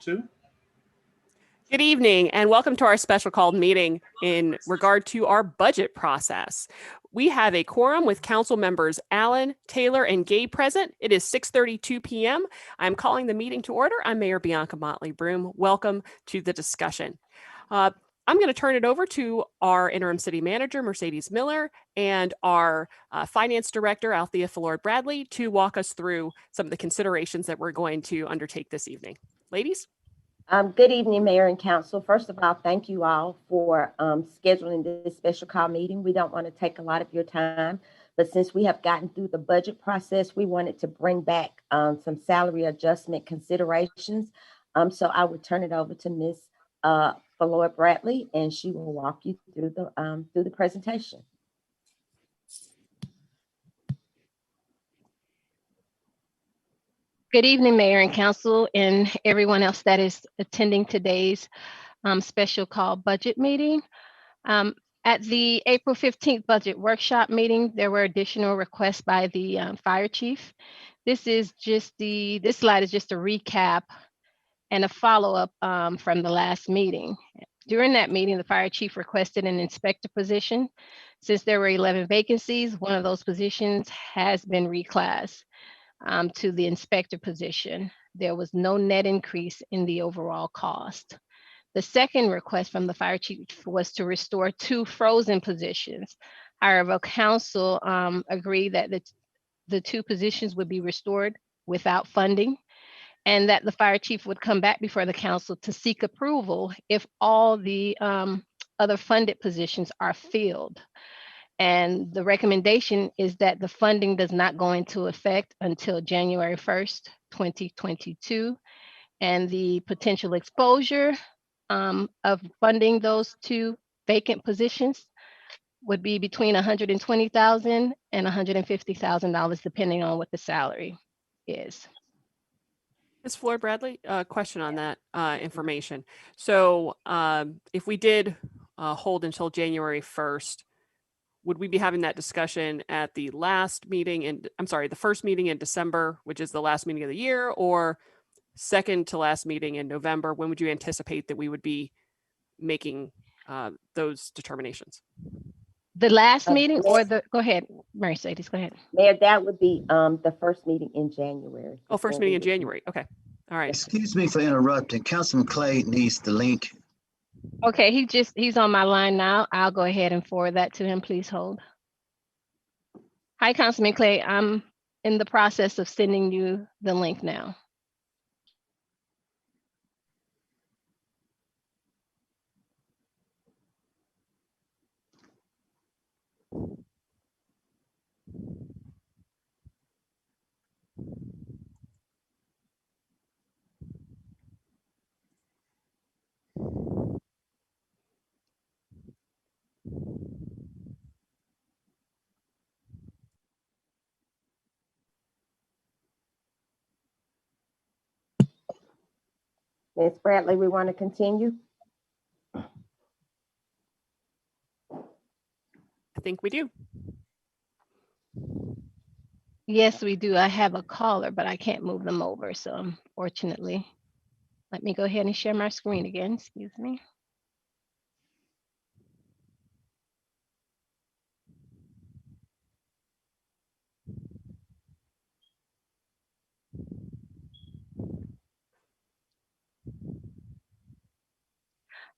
2. Good evening and welcome to our special called meeting in regard to our budget process. We have a quorum with council members Allen, Taylor, and Gabe present. It is 6:32 p.m. I'm calling the meeting to order. I'm Mayor Bianca Motley Broom. Welcome to the discussion. I'm going to turn it over to our interim city manager, Mercedes Miller, and our finance director, Althea Fallord Bradley, to walk us through some of the considerations that we're going to undertake this evening. Ladies? Good evening, Mayor and Council. First of all, thank you all for scheduling this special call meeting. We don't want to take a lot of your time, but since we have gotten through the budget process, we wanted to bring back some salary adjustment considerations. So I would turn it over to Ms. Fallord Bradley, and she will walk you through the presentation. Good evening, Mayor and Council, and everyone else that is attending today's special call budget meeting. At the April 15th budget workshop meeting, there were additional requests by the fire chief. This slide is just a recap and a follow-up from the last meeting. During that meeting, the fire chief requested an inspector position. Since there were 11 vacancies, one of those positions has been reclassed to the inspector position. There was no net increase in the overall cost. The second request from the fire chief was to restore 2 frozen positions. However, council agreed that the 2 positions would be restored without funding, and that the fire chief would come back before the council to seek approval if all the other funded positions are filled. And the recommendation is that the funding does not go into effect until January 1st, 2022. And the potential exposure of funding those 2 vacant positions would be between $120,000 and $150,000, depending on what the salary is. Ms. Fallord Bradley, question on that information. So if we did hold until January 1st, would we be having that discussion at the last meeting the first meeting in December, which is the last meeting of the year, or second to last meeting in November? When would you anticipate that we would be making those determinations? The last meeting or go ahead, Mercedes, go ahead. Mayor, that would be the first meeting in January. Oh, first meeting in January. Okay. All right. Excuse me for interrupting. Councilman Clay needs the link. Okay, he's on my line now. I'll go ahead and forward that to him. Please hold. Hi, Councilman Clay. I'm in the process of sending you the link now. Ms. Bradley, we want to continue. I think we do. Yes, we do. I have a caller, but I can't move them over. So unfortunately, let me go ahead and share my screen again. Excuse me.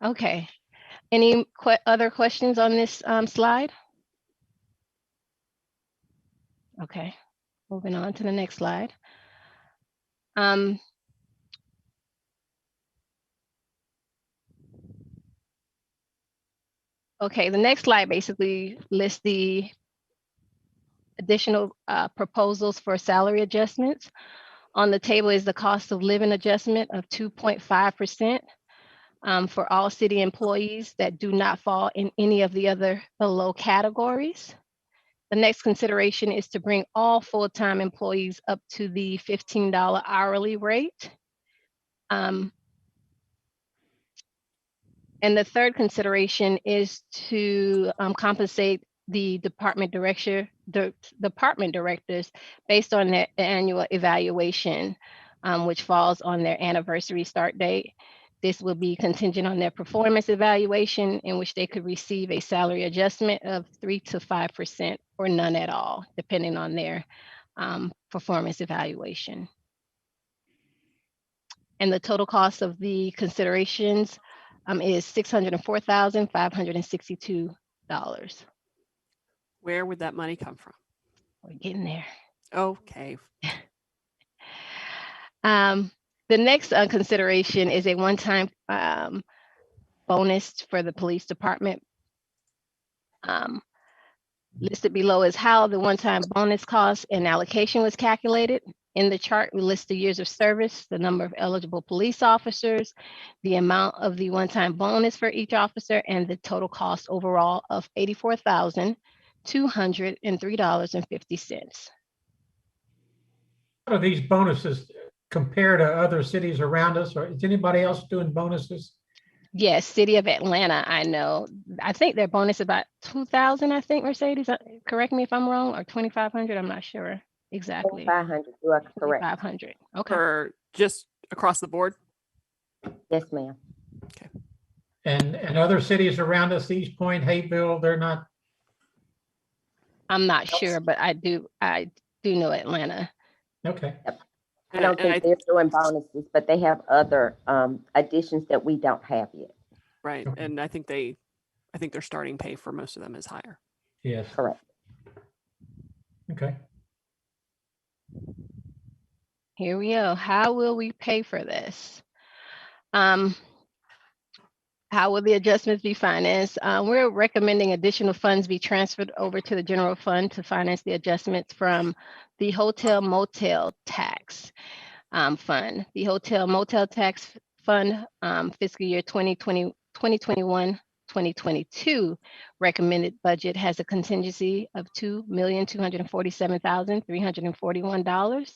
Okay. Any other questions on this slide? Okay, moving on to the next slide. Okay, the next slide basically lists the additional proposals for salary adjustments. On the table is the cost of living adjustment of 2.5%. For all city employees that do not fall in any of the below categories. The next consideration is to bring all full-time employees up to the $15 hourly rate. And the third consideration is to compensate the department directors based on the annual evaluation which falls on their anniversary start date. This will be contingent on their performance evaluation, in which they could receive a salary adjustment of 3 to 5% or none at all, depending on their performance evaluation. And the total cost of the considerations is $604,562. Where would that money come from? We're getting there. Okay. The next consideration is a one-time bonus for the police department. Listed below is how the one-time bonus cost and allocation was calculated. In the chart, we list the years of service, the number of eligible police officers, the amount of the one-time bonus for each officer, and the total cost overall of $84,203.50. How do these bonuses compare to other cities around us, or is anybody else doing bonuses? Yes, City of Atlanta, I know. I think their bonus about 2,000, I think, Mercedes. Correct me if I'm wrong, or 2,500, I'm not sure exactly. 2,500, you are correct. 2,500, okay. For just across the board? Yes, ma'am. And other cities around us, East Point, Hayville, they're not. I'm not sure, but I do know Atlanta. Okay. I don't think they're doing bonuses, but they have other additions that we don't have yet. Right. Okay. And I think their starting pay for most of them is higher. Yes. Correct. Okay. Here we go. How will we pay for this? How will the adjustments be financed? We're recommending additional funds be transferred over to the general fund to finance the adjustments from the hotel motel tax fund. The hotel motel tax fund fiscal year 2020, 2021, 2022 recommended budget has a contingency of $2,247,341.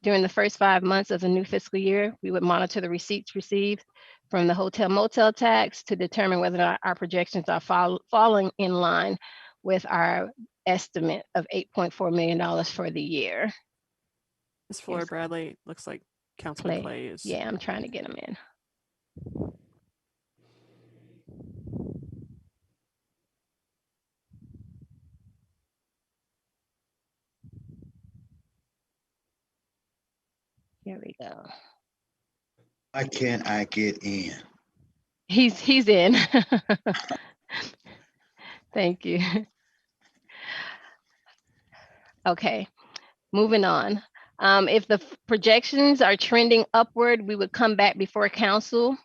During the first 5 months of the new fiscal year, we would monitor the receipts received from the hotel motel tax to determine whether or not our projections are falling in line with our estimate of $8.4 million for the year. Ms. Floyd Bradley, looks like Councilman Clay is. Yeah, I'm trying to get him in. Here we go. Why can't I get in? He's in. Thank you. Okay, moving on. If the projections are trending upward, we would come back before council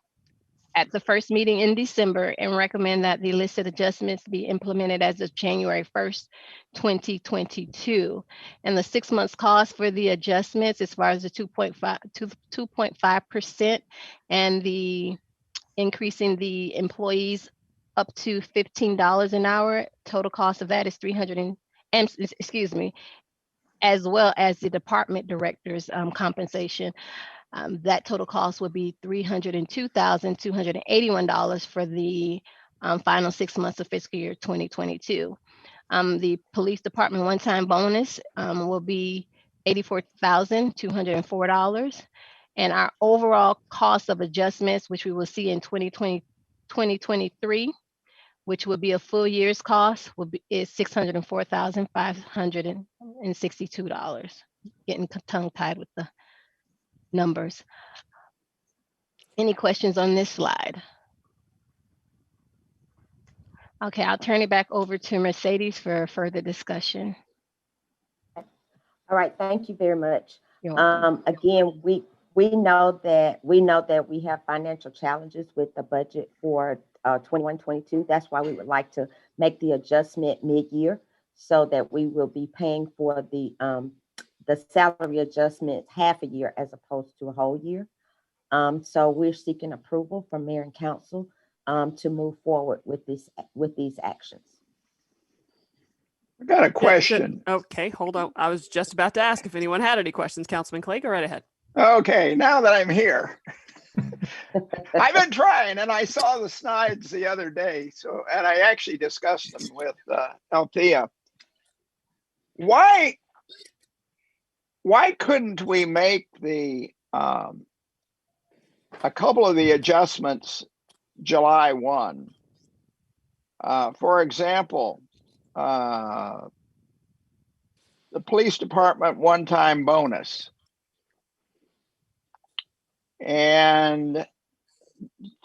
at the first meeting in December and recommend that the listed adjustments be implemented as of January 1st, 2022. And the 6 months cost for the adjustments as far as the 2.5% and the increasing the employees up to $15 an hour, total cost of that is as well as the department director's compensation. That total cost would be $302,281 for the final 6 months of fiscal year 2022. The police department one-time bonus will be $84,204. And our overall cost of adjustments, which we will see in 2023, which would be a full year's cost, is $604,562. Getting tongue-tied with the numbers. Any questions on this slide? Okay, I'll turn it back over to Mercedes for further discussion. All right, thank you very much. You're welcome. Again, we know that we have financial challenges with the budget for 21-22. That's why we would like to make the adjustment mid-year so that we will be paying for the salary adjustments half a year as opposed to a whole year. So we're seeking approval from mayor and council to move forward with these actions. I got a question. Okay, hold on. I was just about to ask if anyone had any questions. Councilman Clay, go right ahead. Okay, now that I'm here, I've been trying, and I saw the slides the other day. And I actually discussed them with Althea. Why why couldn't we make the, a couple of the adjustments July 1? For example, the police department one-time bonus. And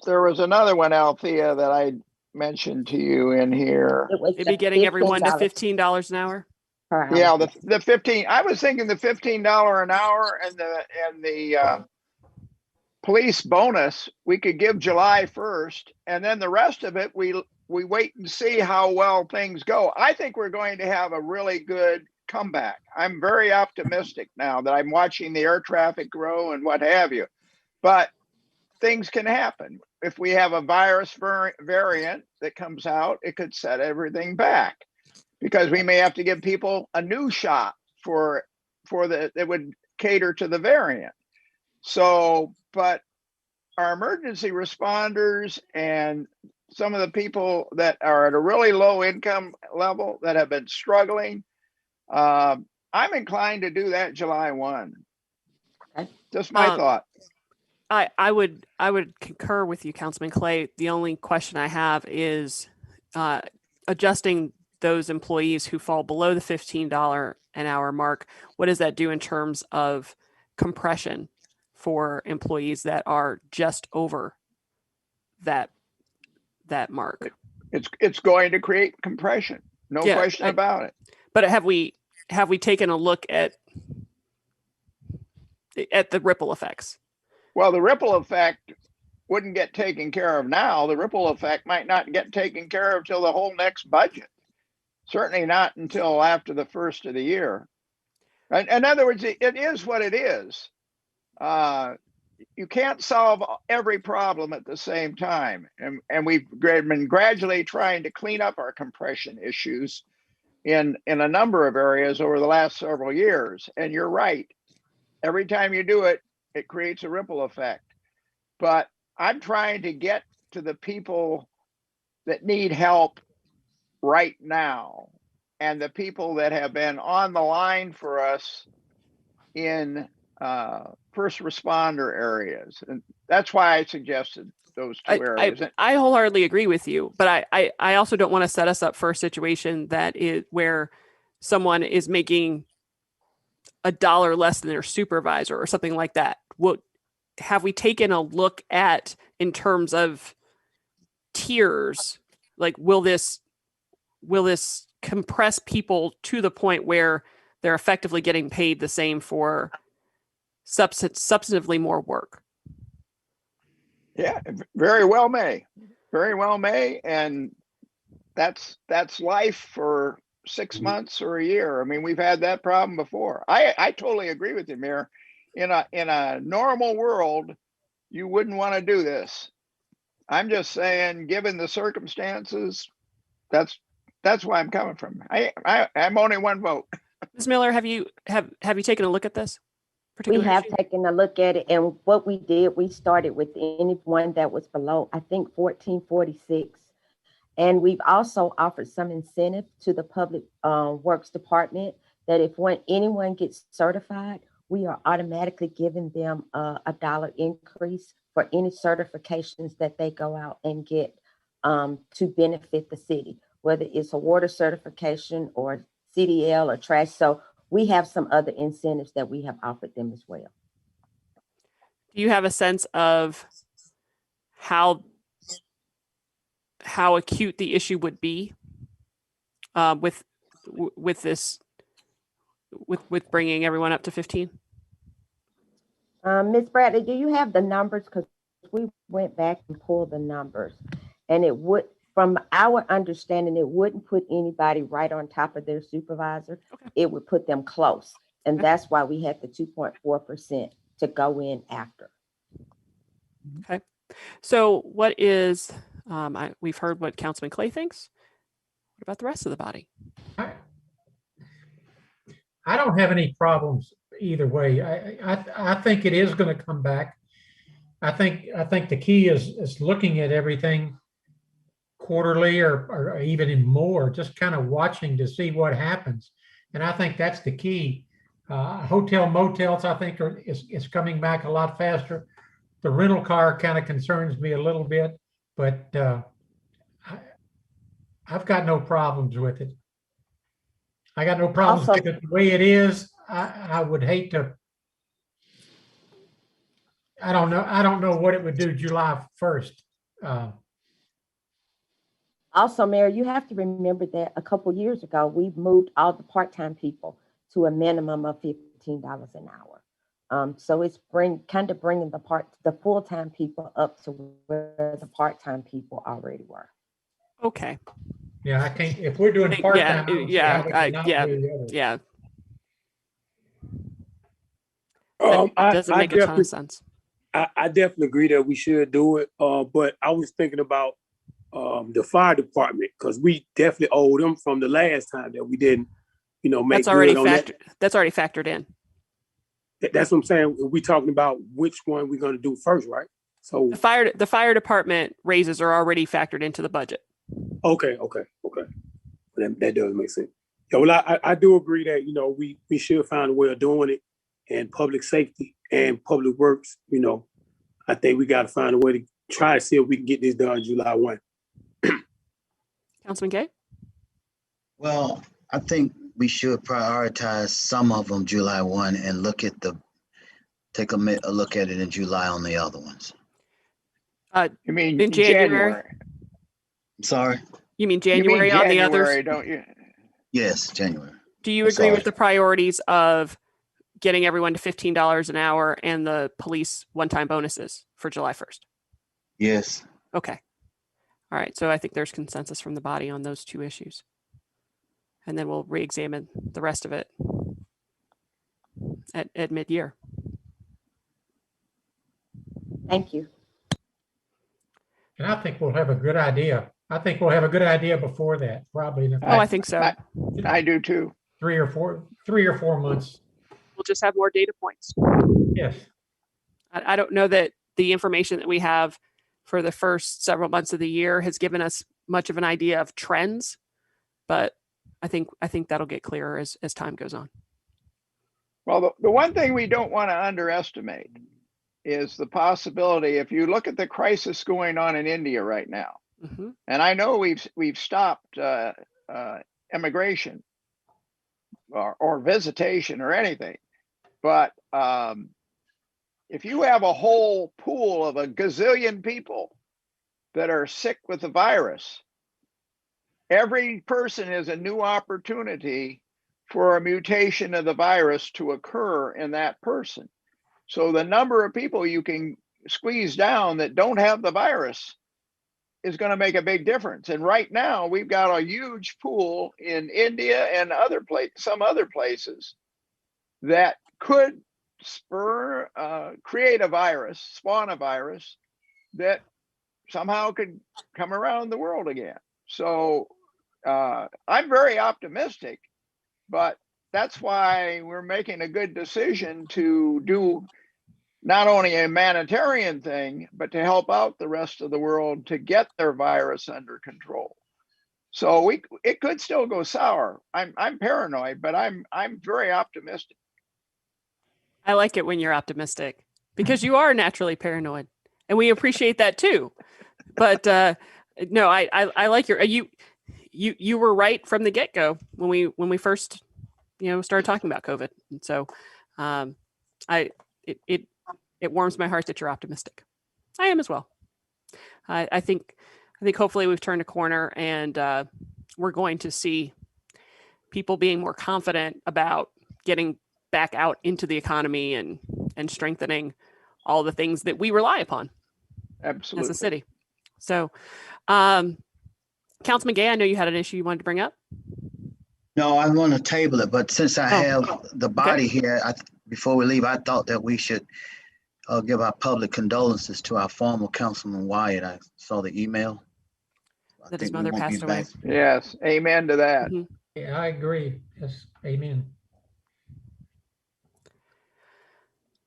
there was another one, Althea, that I mentioned to you in here. It was Maybe the getting everyone to $15 $15 an hour. per hour. Yeah, the 15, I was thinking the $15 an hour and the police bonus, we could give July 1st, and then the rest of it, we wait and see how well things go. I think we're going to have a really good comeback. I'm very optimistic now that I'm watching the air traffic grow and what have you. But things can happen. If we have a virus variant that comes out, it could set everything back, because we may have to give people a new shot for that would cater to the variant. So, but our emergency responders and some of the people that are at a really low income level that have been struggling, I'm inclined to do that July 1. Okay. Just my thought. I would concur with you, Councilman Clay. The only question I have is adjusting those employees who fall below the $15 an hour mark. What does that do in terms of compression for employees that are just over that mark? It's going to create compression, no question about it. But have we taken a look at the ripple effects? Well, the ripple effect wouldn't get taken care of now. The ripple effect might not get taken care of till the whole next budget. Certainly not until after the first of the year. In other words, it is what it is. You can't solve every problem at the same time. And we've been gradually trying to clean up our compression issues in a number of areas over the last several years. And you're right. Every time you do it, it creates a ripple effect. But I'm trying to get to the people that need help right now, and the people that have been on the line for us in first responder areas. And that's why I suggested those two areas. I wholeheartedly agree with you, but I also don't want to set us up for a situation that is where someone is making $1 less than their supervisor or something like that. What have we taken a look at in terms of tiers? Like, will this compress people to the point where they're effectively getting paid the same for substantively more work? Yeah, very well may. And that's life for 6 months or a year. I mean, we've had that problem before. I totally agree with you, Mayor. In a normal world, you wouldn't want to do this. I'm just saying, given the circumstances, that's where I'm coming from. I'm only one vote. Ms. Miller, have you taken a look at this? We have taken a look at it, and what we did, we started with anyone that was below, I think, 1446. And we've also offered some incentive to the Public Works Department that if anyone gets certified, we are automatically giving them a $1 increase for any certifications that they go out and get to benefit the city, whether it's a water certification or CDL or trash. So we have some other incentives that we have offered them as well. Do you have a sense of how acute the issue would be with bringing everyone up to 15? Ms. Bradley, do you have the numbers? Because we went back and pulled the numbers, and it would, from our understanding, it wouldn't put anybody right on top of their supervisor. Okay. It would put them close. And that's why we had the 2.4% to go in after. Okay. So what is, we've heard what Councilman Clay thinks. What about the rest of the body? I don't have any problems either way. I think it is going to come back. I think the key is looking at everything quarterly or even in more, just kind of watching to see what happens. And I think that's the key. Hotel motels, I think, is coming back a lot faster. The rental car kind of concerns me a little bit, but I've got no problems with it. I got no problems Also- with it the way it is. I would hate to. I don't know. I don't know what it would do July 1st. Also, Mayor, you have to remember that a couple years ago, we moved all the part-time people to a minimum of $15 an hour. So it's bringing the full-time people up to where the part-time people already were. Okay. Yeah, I can't. If we're doing Yeah, part-time, I don't see yeah, how we cannot yeah, do the others. yeah. That I doesn't I make a ton definitely of sense. I definitely agree that we should do it. But I was thinking about the fire department because we definitely owe them from the last time that we didn't, make That's already good on that. That's already factored in. That's what I'm saying. We talking about which one we're going to do first, right? So The fire department raises are already factored into the budget. okay. That does make sense. Yeah, well, I do agree that we should find a way of doing it, and public safety and public works. I think we got to find a way to try to see if we can get this done July 1. Councilman Gay? Well, I think we should prioritize some of them July 1 and take a look at it in July on the other ones. You mean In January? I'm sorry? You mean You mean January on the others? January, don't you? Yes, January. Do you I'm agree with sorry. the priorities of getting everyone to $15 an hour and the police one-time bonuses for July 1st? Yes. Okay. All right. So I think there's consensus from the body on those two issues. And then we'll re-examine the rest of it at mid-year. Thank you. And I think we'll have a good idea. I think we'll have a good idea before that, probably in Oh, I think so. I do too. 3 or 4 months. We'll just have more data points. Yes. I don't know that the information that we have for the first several months of the year has given us much of an idea of trends, but I think that'll get clearer as time goes on. Well, the one thing we don't want to underestimate is the possibility, if you look at the crisis going on in India right now, Mm-hmm. and I know we've stopped immigration or visitation or anything, but if you have a whole pool of a gazillion people that are sick with the virus, every person is a new opportunity for a mutation of the virus to occur in that person. So the number of people you can squeeze down that don't have the virus is going to make a big difference. And right now we've got a huge pool in India and some other places that could create a virus, spawn a virus that somehow could come around the world again. So I'm very optimistic, but that's why we're making a good decision to do not only a humanitarian thing, but to help out the rest of the world to get their virus under control. So it could still go sour. I'm paranoid, but I'm very optimistic. I like it when you're optimistic because you are naturally paranoid, and we appreciate that too. But no, I like you were right from the get-go when we first started talking about COVID, and so it warms my heart that you're optimistic. I am as well. I think hopefully we've turned a corner, and we're going to see people being more confident about getting back out into the economy and strengthening all the things that we rely upon. Absolutely. As a city. So, Councilman Gay, I know you had an issue you wanted to bring up. No, I want to table it, but since I have the body okay. here, before we leave, I thought that we should give our public condolences to our former Councilman Wyatt. I saw the email. That his mother passed away. Yes, amen to that. Mm-hmm. Yeah, I agree. Yes, amen.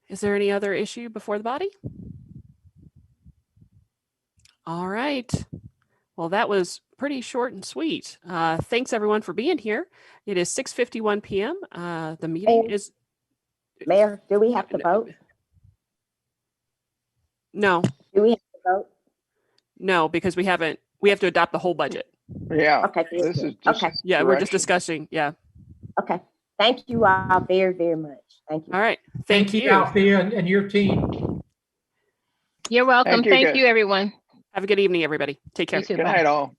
Is there any other issue before the body? All right. Well, that was pretty short and sweet. Thanks everyone for being here. It is 6:51 p.m. The meeting is. Mayor, do we have to vote? No, Do we have to vote? no, because we have to adopt the whole budget. Yeah, Okay, good, this good. is just Okay, Yeah, we're just direction. discussing. Yeah. okay. Thank you all very, very much. Thank you. All right. Thank you, Althea, and your team. You're welcome. Thank you, Thank good. you, everyone. Have a good evening, everybody. Take care. You too. Good Bye. night, all.